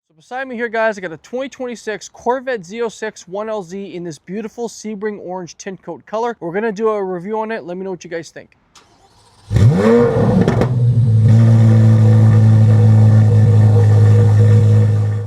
So beside me here, guys, I got a 2026 Corvette Z06 1LZ in this beautiful Sebring Orange Tricoat color. We're going to do a review on it. Let me know what you guys think.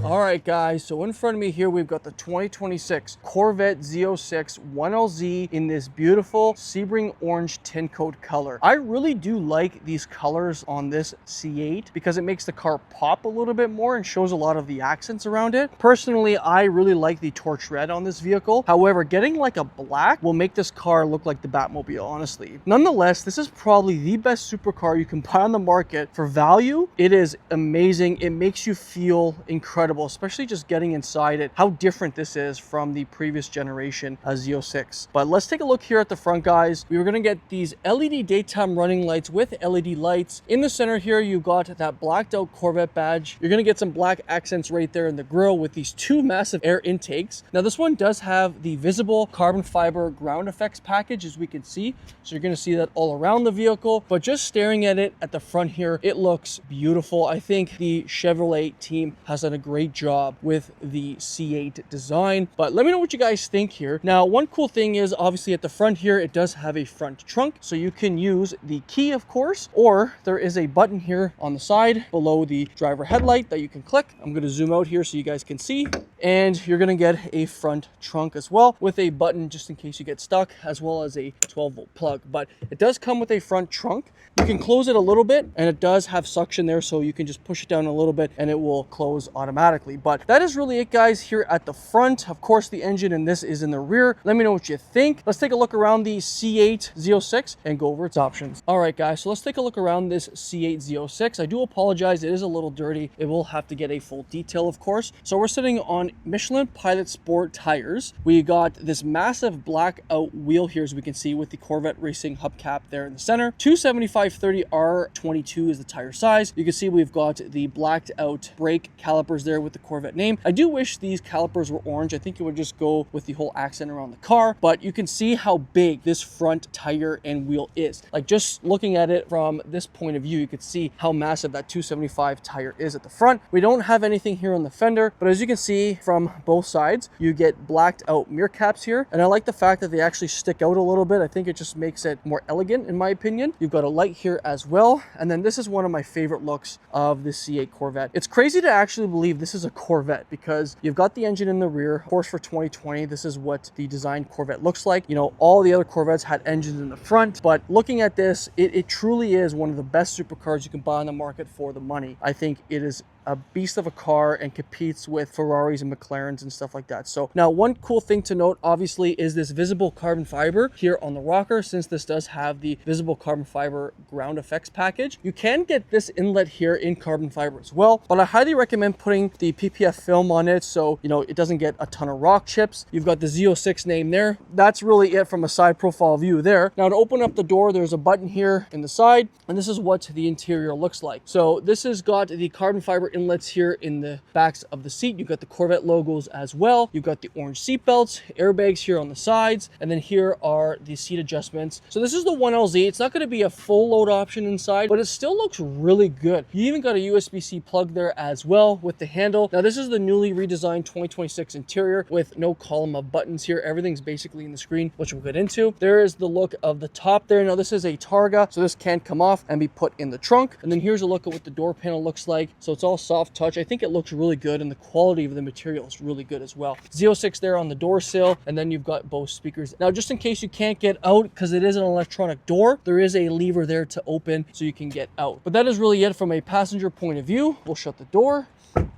Alright guys, so in front of me here we've got the 2026 Corvette Z06 1LZ in this beautiful Sebring Orange Tricoat color. I really do like these colors on this C8 because it makes the car pop a little bit more and shows a lot of the accents around it. Personally, I really like the torch red on this vehicle. However, getting like a black will make this car look like the Batmobile, honestly. Nonetheless, this is probably the best supercar you can buy on the market for value. It is amazing. It makes you feel incredible, especially just getting inside it, how different this is from the previous generation Z06. But let's take a look here at the front, guys. We were going to get these LED daytime running lights with LED lights. In the center here, you've got that blacked out Corvette badge. You're going to get some black accents right there in the grille with these two massive air intakes. Now, this one does have the visible carbon fiber ground effects package, as we can see. So you're going to see that all around the vehicle. But just staring at it at the front here, it looks beautiful. I think the Chevrolet team has done a great job with the C8 design, but let me know what you guys think here. Now, one cool thing is obviously at the front here, it does have a front trunk, so you can use the key, of course, or there is a button here on the side below the driver headlight that you can click. I'm going to zoom out here so you guys can see, and you're going to get a front trunk as well with a button just in case you get stuck, as well as a 12-volt plug. But it does come with a front trunk. You can close it a little bit, and it does have suction there, so you can just push it down a little bit and it will close automatically. But that is really it, guys, here at the front. Of course, the engine in this is in the rear. Let me know what you think. Let's take a look around the C8 Z06 and go over its options. All right, guys, so let's take a look around this C8 Z06. I do apologize, it is a little dirty. It will have to get a full detail, of course. So we're sitting on Michelin Pilot Sport tires. We got this massive black out wheel here, as we can see, with the Corvette Racing hubcap there in the center. 275/30R22 is the tire size. You can see we've got the blacked out brake calipers there with the Corvette name. I do wish these calipers were orange. I think it would just go with the whole accent around the car, but you can see how big this front tire and wheel is. Like, just looking at it from this point of view, you could see how massive that 275 tire is at the front. We don't have anything here on the fender, but as you can see from both sides, you get blacked out mirror caps here, and I like the fact that they actually stick out a little bit. I think it just makes it more elegant, in my opinion. You've got a light here as well, and then this is one of my favorite looks of the C8 Corvette. It's crazy to actually believe this is a Corvette because you've got the engine in the rear. Of course, for 2020, this is what the design Corvette looks like. You know, all the other Corvettes had engines in the front, but looking at this, it truly is one of the best supercars you can buy on the market for the money. I think it is a beast of a car and competes with Ferraris and McLarens and stuff like that. So now, one cool thing to note obviously is this visible carbon fiber here on the rocker. Since this does have the visible carbon fiber ground effects package, you can get this inlet here in carbon fiber as well, but I highly recommend putting the PPF film on it so you know it doesn't get a ton of rock chips. You've got the Z06 name there. That's really it from a side profile view there. Now, to open up the door, there's a button here in the side, and this is what the interior looks like. So this has got the carbon fiber inlets here in the backs of the seat. You've got the Corvette logos as well. You've got the orange seat belts, airbags here on the sides, and then here are the seat adjustments. So this is the 1LZ. It's not going to be a full load option inside, but it still looks really good. You even got a USB-C plug there as well with the handle. Now, this is the newly redesigned 2026 interior with no column of buttons here. Everything's basically in the screen, which we'll get into. There is the look of the top there. Now, this is a Targa, so this can come off and be put in the trunk. And then here's a look at what the door panel looks like. So it's all soft touch. I think it looks really good, and the quality of the material is really good as well. Z06 there on the door sill, and then you've got both speakers. Now, just in case you can't get out because it is an electronic door, there is a lever there to open so you can get out. But that is really it from a passenger point of view. We'll shut the door.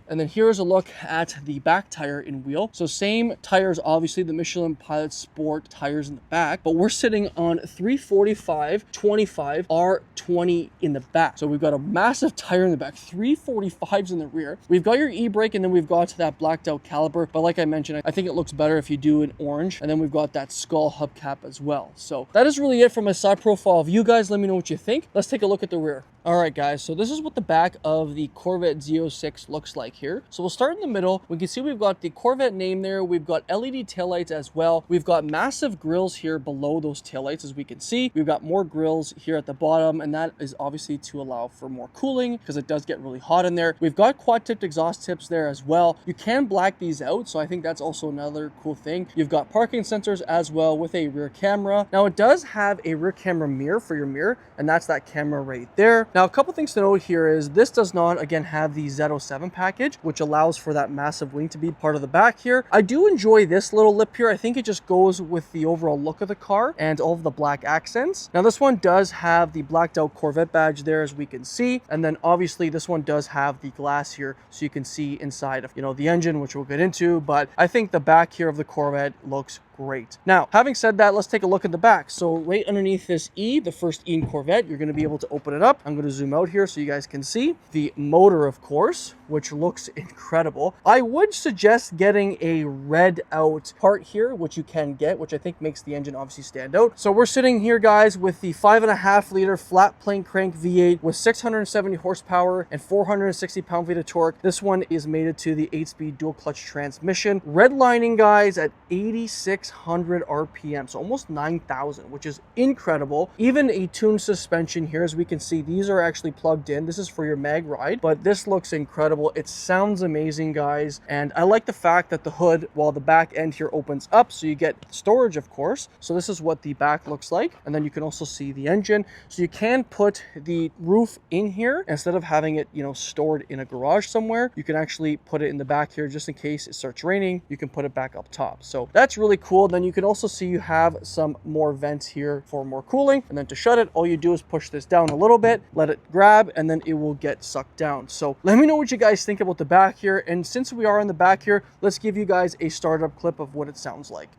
And then here's a look at the back tire and wheel. So same tires, obviously the Michelin Pilot Sport tires in the back, but we're sitting on 345/25R20 in the back. So we've got a massive tire in the back, 345s in the rear. We've got your e-brake, and then we've got that blacked out caliper. But like I mentioned, I think it looks better if you do an orange. And then we've got that skull hubcap as well. So that is really it from a side profile view, guys. Let me know what you think. Let's take a look at the rear. All right, guys, so this is what the back of the Corvette Z06 looks like here. So we'll start in the middle. We can see we've got the Corvette name there. We've got LED taillights as well. We've got massive grills here below those taillights, as we can see. We've got more grills here at the bottom, and that is obviously to allow for more cooling because it does get really hot in there. We've got quad-tipped exhaust tips there as well. You can black these out, so I think that's also another cool thing. You've got parking sensors as well with a rear camera. Now, it does have a rear camera mirror for your mirror, and that's that camera right there. Now, a couple things to note here is this does not, again, have the Z07 package, which allows for that massive wing to be part of the back here. I do enjoy this little lip here. I think it just goes with the overall look of the car and all of the black accents. Now, this one does have the blacked out Corvette badge there, as we can see. And then obviously this one does have the glass here, so you can see inside of, you know, the engine, which we'll get into. But I think the back here of the Corvette looks great. Now, having said that, let's take a look at the back. So right underneath this E, the first E in Corvette, you're going to be able to open it up. I'm going to zoom out here so you guys can see the motor, of course, which looks incredible. I would suggest getting a red out part here, which you can get, which I think makes the engine obviously stand out. So we're sitting here, guys, with the 5.5 liter flat plane crank V8 with 670 horsepower and 460 pound-feet of torque. This one is mated to the 8-speed dual clutch transmission. Redlining, guys, at 8,600 RPM, so almost 9,000, which is incredible. Even a tuned suspension here, as we can see, these are actually plugged in. This is for your mag ride, but this looks incredible. It sounds amazing, guys, and I like the fact that the hood, while the back end here opens up, so you get storage, of course. So this is what the back looks like, and then you can also see the engine. So you can put the roof in here instead of having it, you know, stored in a garage somewhere. You can actually put it in the back here just in case it starts raining. You can put it back up top. So that's really cool. Then you can also see you have some more vents here for more cooling, and then to shut it, all you do is push this down a little bit, let it grab, and then it will get sucked down. So let me know what you guys think about the back here, and since we are in the back here, let's give you guys a startup clip of what it sounds like.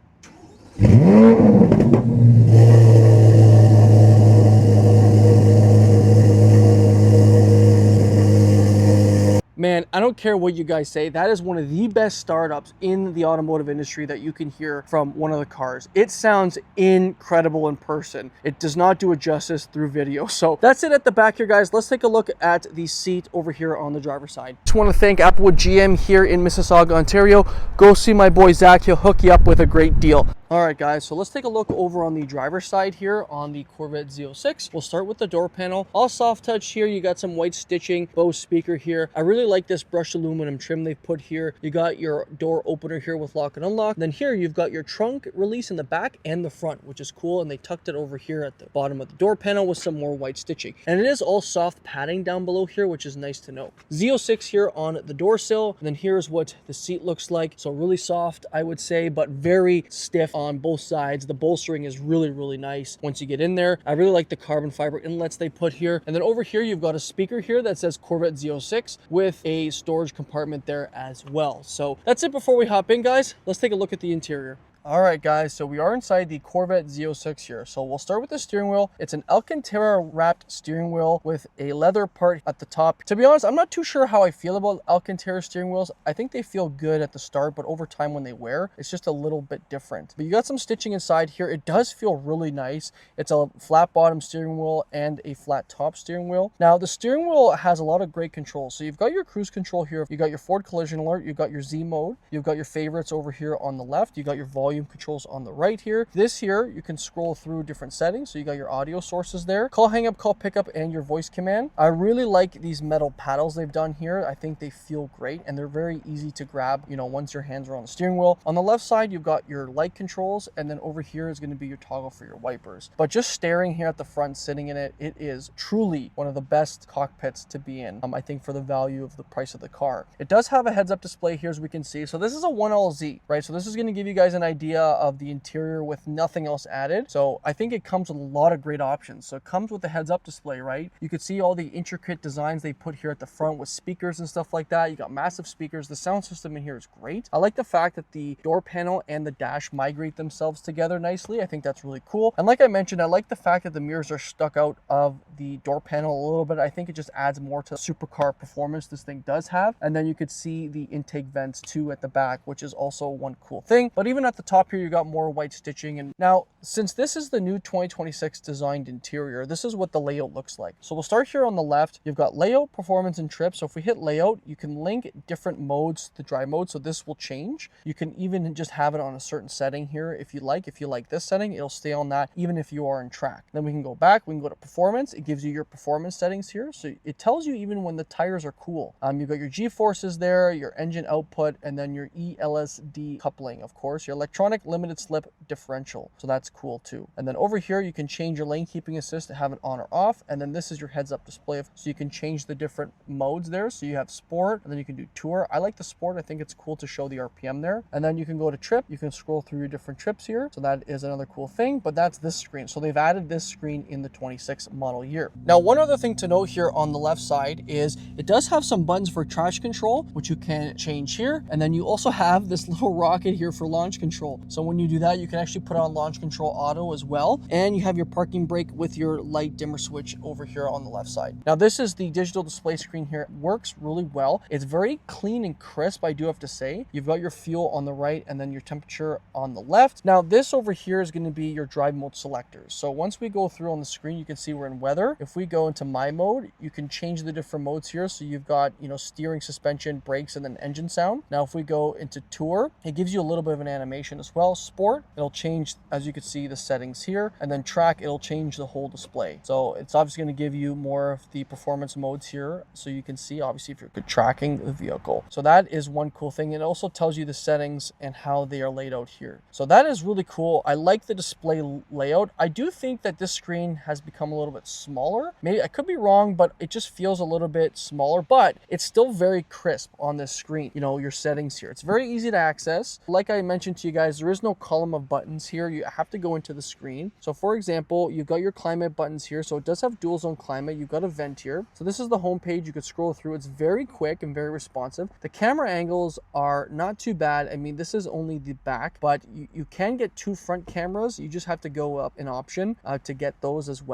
Man, I don't care what you guys say. That is one of the best startups in the automotive industry that you can hear from one of the cars. It sounds incredible in person. It does not do it justice through video. So that's it at the back here, guys. Let's take a look at the seat over here on the driver's side. Just want to thank Applewood GM here in Mississauga, Ontario. Go see my boy Zach. He'll hook you up with a great deal. All right, guys, so let's take a look over on the driver's side here on the Corvette Z06. We'll start with the door panel. All soft touch here. You got some white stitching, Bose speaker here. I really like this brushed aluminum trim they've put here. You got your door opener here with lock and unlock. Then here you've got your trunk release in the back and the front, which is cool. And they tucked it over here at the bottom of the door panel with some more white stitching. And it is all soft padding down below here, which is nice to know. Z06 here on the door sill. And then here's what the seat looks like. So really soft, I would say, but very stiff on both sides. The bolstering is really, really nice once you get in there. I really like the carbon fiber inlets they put here. And then over here, you've got a speaker here that says Corvette Z06 with a storage compartment there as well. So that's it before we hop in, guys. Let's take a look at the interior. All right, guys, so we are inside the Corvette Z06 here. So we'll start with the steering wheel. It's an Alcantara wrapped steering wheel with a leather part at the top. To be honest, I'm not too sure how I feel about Alcantara steering wheels. I think they feel good at the start, but over time when they wear, it's just a little bit different. But you got some stitching inside here. It does feel really nice. It's a flat bottom steering wheel and a flat top steering wheel. Now, the steering wheel has a lot of great controls. So you've got your cruise control here. You got your forward collision alert. You've got your Z mode. You've got your favorites over here on the left. You got your volume controls on the right here. This here, you can scroll through different settings. So you got your audio sources there, call hang up, call pickup, and your voice command. I really like these metal paddles they've done here. I think they feel great and they're very easy to grab, you know, once your hands are on the steering wheel. On the left side, you've got your light controls, and then over here is going to be your toggle for your wipers. But just staring here at the front, sitting in it, it is truly one of the best cockpits to be in. I think for the value of the price of the car. It does have a heads-up display here, as we can see. So this is a 1LZ, right? So this is going to give you guys an idea of the interior with nothing else added. So I think it comes with a lot of great options. So it comes with the heads-up display, right? You could see all the intricate designs they put here at the front with speakers and stuff like that. You got massive speakers. The sound system in here is great. I like the fact that the door panel and the dash migrate themselves together nicely. I think that's really cool. And like I mentioned, I like the fact that the mirrors are stuck out of the door panel a little bit. I think it just adds more to supercar performance this thing does have. And then you could see the intake vents too at the back, which is also one cool thing. But even at the top here, you got more white stitching. And now, since this is the new 2026 designed interior, this is what the layout looks like. So we'll start here on the left. You've got layout, performance, and trip. So if we hit layout, you can link different modes to drive mode. So this will change. You can even just have it on a certain setting here if you like. If you like this setting, it'll stay on that even if you are in track. Then we can go back. We can go to performance. It gives you your performance settings here. So it tells you even when the tires are cool. You've got your G-forces there, your engine output, and then your ELSD coupling, of course, your electronic limited slip differential. So that's cool too. And then over here, you can change your lane keeping assist to have it on or off. And then this is your heads up display. So you can change the different modes there. So you have sport, and then you can do tour. I like the sport. I think it's cool to show the RPM there. And then you can go to trip. You can scroll through your different trips here. So that is another cool thing, but that's this screen. So they've added this screen in the 26 model year. Now, one other thing to note here on the left side is it does have some buttons for traction control, which you can change here. And then you also have this little rocket here for launch control. So when you do that, you can actually put on launch control auto as well. And you have your parking brake with your light dimmer switch over here on the left side. Now, this is the digital display screen here. It works really well. It's very clean and crisp, I do have to say. You've got your fuel on the right and then your temperature on the left. Now, this over here is going to be your drive mode selectors. So once we go through on the screen, you can see we're in weather. If we go into my mode, you can change the different modes here. So you've got, steering, suspension, brakes, and then engine sound. Now, if we go into tour, it gives you a little bit of an animation as well. Sport, it'll change, as you can see, the settings here. And then track, it'll change the whole display. So it's obviously going to give you more of the performance modes here. So you can see, obviously, if you're tracking the vehicle. So that is one cool thing. It also tells you the settings and how they are laid out here. So that is really cool. I like the display layout. I do think that this screen has become a little bit smaller. Maybe I could be wrong, but it just feels a little bit smaller, but it's still very crisp on this screen. Your settings here. It's very easy to access. Like I mentioned to you guys, there is no column of buttons here. You have to go into the screen. So for example, you've got your climate buttons here. So it does have dual zone climate. You've got a vent here. So this is the home page. You could scroll through. It's very quick and very responsive. The camera angles are not too bad. I mean, this is only the back, but you can get two front cameras. You just have to go up an option to get those as well.